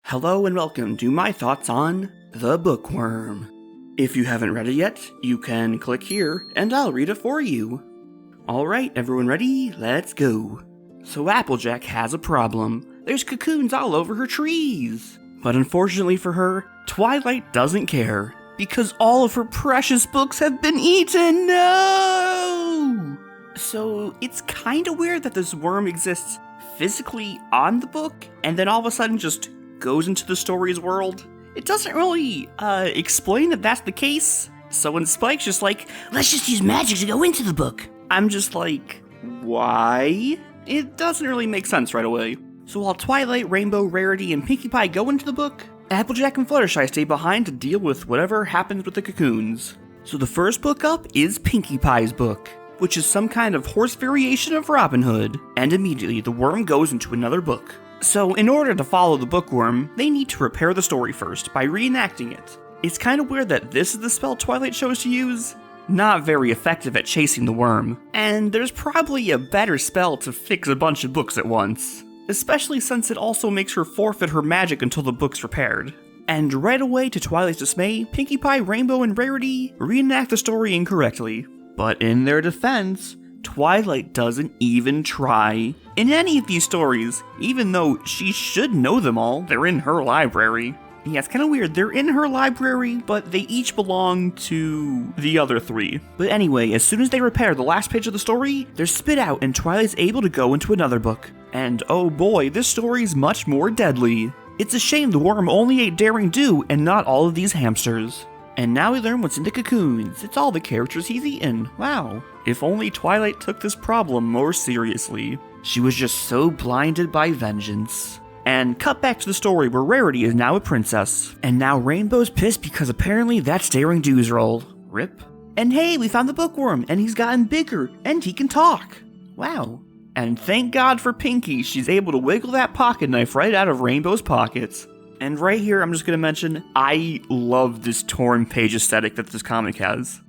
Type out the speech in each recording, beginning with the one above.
Hello and welcome to my thoughts on The Bookworm. If you haven't read it yet, you can click here and I'll read it for you. Alright, everyone ready? Let's go. So Applejack has a problem. There's cocoons all over her trees. But unfortunately for her, Twilight doesn't care, because all of her precious books have been eaten. No! So it's kinda weird that this worm exists physically on the book, and then all of a sudden just goes into the story's world. It doesn't really explain that that's the case. So when Spike's just like, let's just use magic to go into the book, I'm just like, why? It doesn't really make sense right away. So while Twilight, Rainbow, Rarity, and Pinkie Pie go into the book, Applejack and Fluttershy stay behind to deal with whatever happens with the cocoons. So the first book up is Pinkie Pie's book, which is some kind of horse variation of Robin Hood, and immediately the worm goes into another book. So in order to follow the bookworm, they need to repair the story first by reenacting it. It's kind of weird that this is the spell Twilight chose to use. Not very effective at chasing the worm, and there's probably a better spell to fix a bunch of books at once, especially since it also makes her forfeit her magic until the book's repaired. And right away, to Twilight's dismay, Pinkie Pie, Rainbow, and Rarity reenact the story incorrectly. But in their defense, Twilight doesn't even try in any of these stories, even though she should know them all. They're in her library. Yeah, it's kind of weird. They're in her library, but they each belong to the other three. But anyway, as soon as they repair the last page of the story, they're spit out and Twilight's able to go into another book. And oh boy, this story's much more deadly. It's a shame the worm only ate Daring Do and not all of these hamsters. And now we learn what's in the cocoons. It's all the characters he's eaten. Wow. If only Twilight took this problem more seriously. She was just so blinded by vengeance. And cut back to the story where Rarity is now a princess. And now Rainbow's pissed because apparently that's Daring Do's role. Rip. And hey, we found the bookworm, and he's gotten bigger, and he can talk. Wow. And thank God for Pinkie, she's able to wiggle that pocket knife right out of Rainbow's pockets. And right here, I'm just going to mention, I love this torn page aesthetic that this comic has.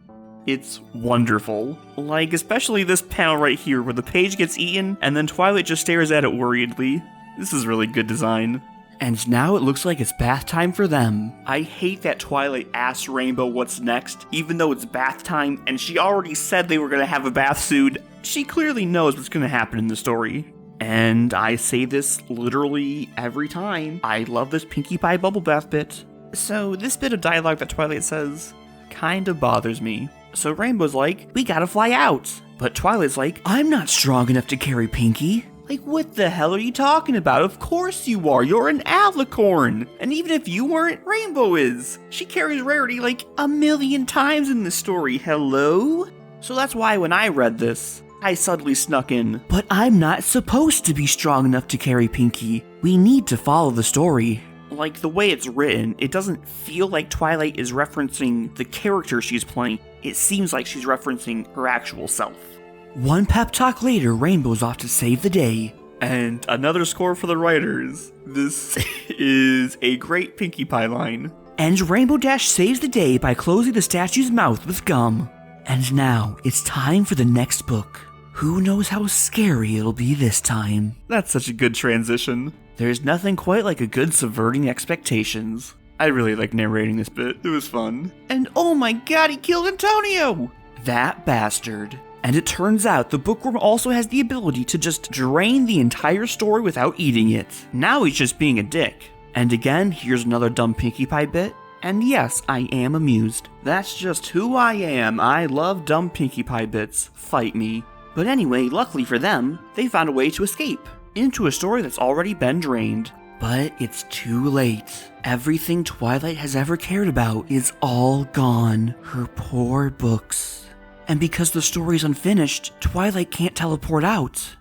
It's wonderful. Like, especially this panel right here where the page gets eaten and then Twilight just stares at it worriedly. This is really good design. And now it looks like it's bath time for them. I hate that Twilight asked Rainbow what's next, even though it's bath time and she already said they were going to have a bath soon. She clearly knows what's going to happen in the story. And I say this literally every time. I love this Pinkie Pie bubble bath bit. So this bit of dialogue that Twilight says kinda bothers me. So Rainbow's like, we gotta fly out. But Twilight's like, I'm not strong enough to carry Pinkie. Like, what the hell are you talking about? Of course you are. You're an alicorn. And even if you weren't, Rainbow is. She carries Rarity like 1,000,000 times in this story. Hello? So that's why when I read this, I suddenly snuck in, but I'm not supposed to be strong enough to carry Pinkie. We need to follow the story. Like, the way it's written, it doesn't feel like Twilight is referencing the character she's playing. It seems like she's referencing her actual self. One pep talk later, Rainbow's off to save the day. And another score for the writers. This is a great Pinkie Pie line. And Rainbow Dash saves the day by closing the statue's mouth with gum. And now, it's time for the next book. Who knows how scary it'll be this time? That's such a good transition. There's nothing quite like a good subverting expectations. I really like narrating this bit. It was fun. And oh my god, he killed Antonio! That bastard. And it turns out the bookworm also has the ability to just drain the entire story without eating it. Now he's just being a dick. And again, here's another dumb Pinkie Pie bit. And yes, I am amused. That's just who I am. I love dumb Pinkie Pie bits. Fight me. But anyway, luckily for them, they found a way to escape into a story that's already been drained. But it's too late. Everything Twilight has ever cared about is all gone. Her poor books. And because the story's unfinished, Twilight can't teleport out.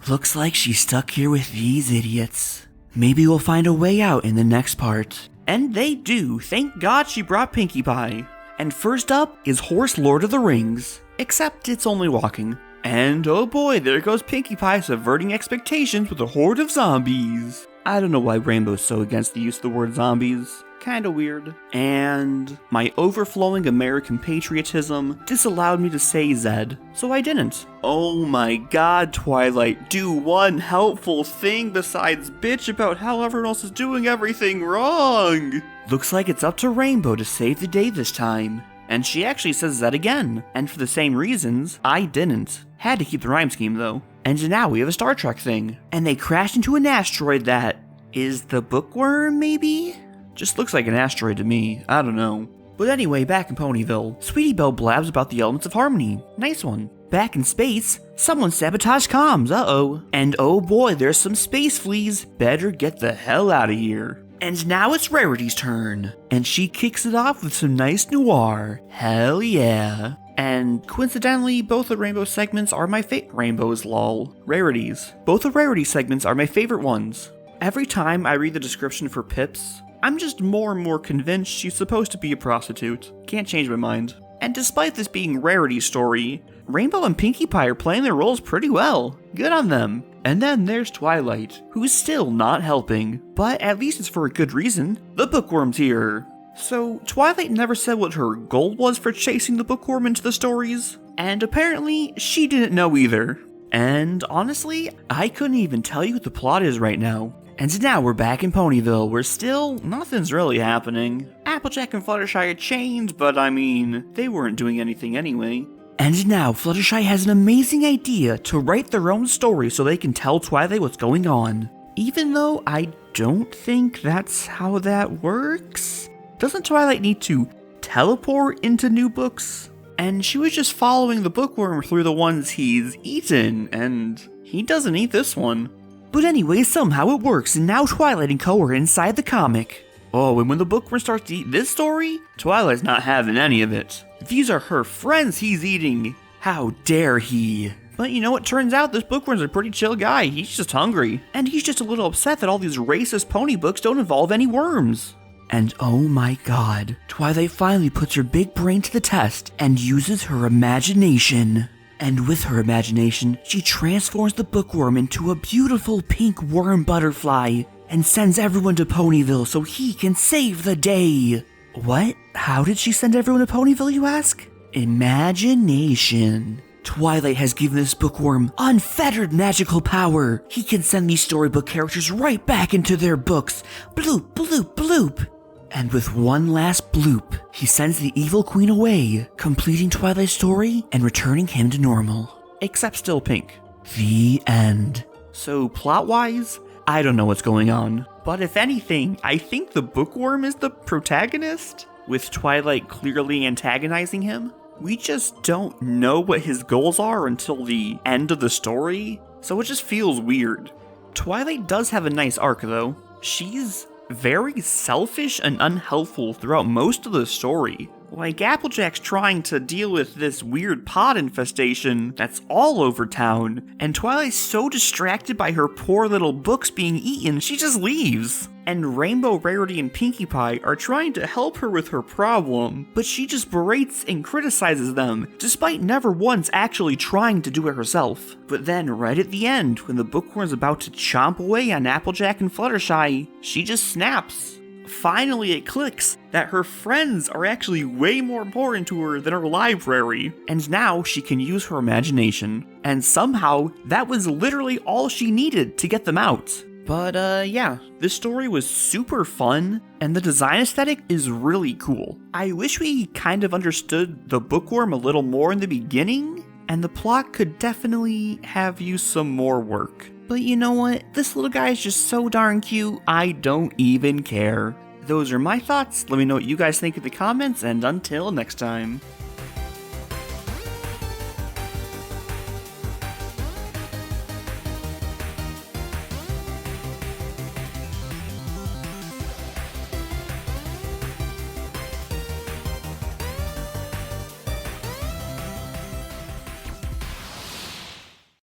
Looks like she's stuck here with these idiots. Maybe we'll find a way out in the next part. And they do. Thank God she brought Pinkie Pie. And first up is Horse Lord of the Rings. Except it's only walking. And oh boy, there goes Pinkie Pie subverting expectations with a horde of zombies. I don't know why Rainbow's so against the use of the word zombies. kinda weird. And my overflowing American patriotism disallowed me to say Zed, so I didn't. Oh my god, Twilight, do one helpful thing besides bitch about how everyone else is doing everything wrong! Looks like it's up to Rainbow to save the day this time. And she actually says Zed again, and for the same reasons, I didn't. Had to keep the rhyme scheme though. And now we have a Star Trek thing. And they crashed into an asteroid that is the Bookworm, maybe? Just looks like an asteroid to me, I don't know. But anyway, back in Ponyville, Sweetie Belle blabs about the elements of harmony. Nice one. Back in space, someone sabotaged comms, uh-oh. And oh boy, there's some space fleas. Better get the hell out of here. And now it's Rarity's turn. And she kicks it off with some nice noir. Hell yeah. And coincidentally, both the Rainbow segments are my Rainbows, lol. Rarities. Both the Rarity segments are my favorite ones. Every time I read the description for Pips, I'm just more and more convinced she's supposed to be a prostitute. Can't change my mind. And despite this being Rarity's story, Rainbow and Pinkie Pie are playing their roles pretty well. Good on them. And then there's Twilight, who's still not helping. But at least it's for a good reason. The Bookworm's here. So, Twilight never said what her goal was for chasing the Bookworm into the stories, and apparently, she didn't know either. And honestly, I couldn't even tell you what the plot is right now. And now we're back in Ponyville, where still, nothing's really happening. Applejack and Fluttershy are chained, but I mean, they weren't doing anything anyway. And now, Fluttershy has an amazing idea to write their own story so they can tell Twilight what's going on. Even though I don't think that's how that works. Doesn't Twilight need to teleport into new books? And she was just following the Bookworm through the ones he's eaten, and he doesn't eat this one. But anyway, somehow it works, and now Twilight and Co. are inside the comic. Oh, and when the Bookworm starts to eat this story, Twilight's not having any of it. These are her friends he's eating. How dare he? But you know what, turns out this Bookworm's a pretty chill guy, he's just hungry. And he's just a little upset that all these racist pony books don't involve any worms. And oh my god, Twilight finally puts her big brain to the test and uses her imagination. And with her imagination, she transforms the Bookworm into a beautiful pink worm butterfly and sends everyone to Ponyville so he can save the day. What? How did she send everyone to Ponyville, you ask? Imagination. Twilight has given this Bookworm unfettered magical power. He can send these storybook characters right back into their books. Bloop, bloop, bloop. And with one last bloop, he sends the evil queen away, completing Twilight's story and returning him to normal. Except still pink. The end. So plot-wise, I don't know what's going on. But if anything, I think the Bookworm is the protagonist, with Twilight clearly antagonizing him. We just don't know what his goals are until the end of the story, so it just feels weird. Twilight does have a nice arc though. She's very selfish and unhelpful throughout most of the story. Like Applejack's trying to deal with this weird pod infestation that's all over town, and Twilight's so distracted by her poor little books being eaten, she just leaves. And Rainbow, Rarity, and Pinkie Pie are trying to help her with her problem, but she just berates and criticizes them, despite never once actually trying to do it herself. But then, right at the end, when the Bookworm's about to chomp away on Applejack and Fluttershy, she just snaps. Finally it clicks that her friends are actually way more important to her than her library, and now she can use her imagination. And somehow, that was literally all she needed to get them out. But yeah, this story was super fun, and the design aesthetic is really cool. I wish we kind of understood the Bookworm a little more in the beginning, and the plot could definitely have used some more work. But you know what? This little guy is just so darn cute, I don't even care. Those are my thoughts. Let me know what you guys think in the comments, and until next time.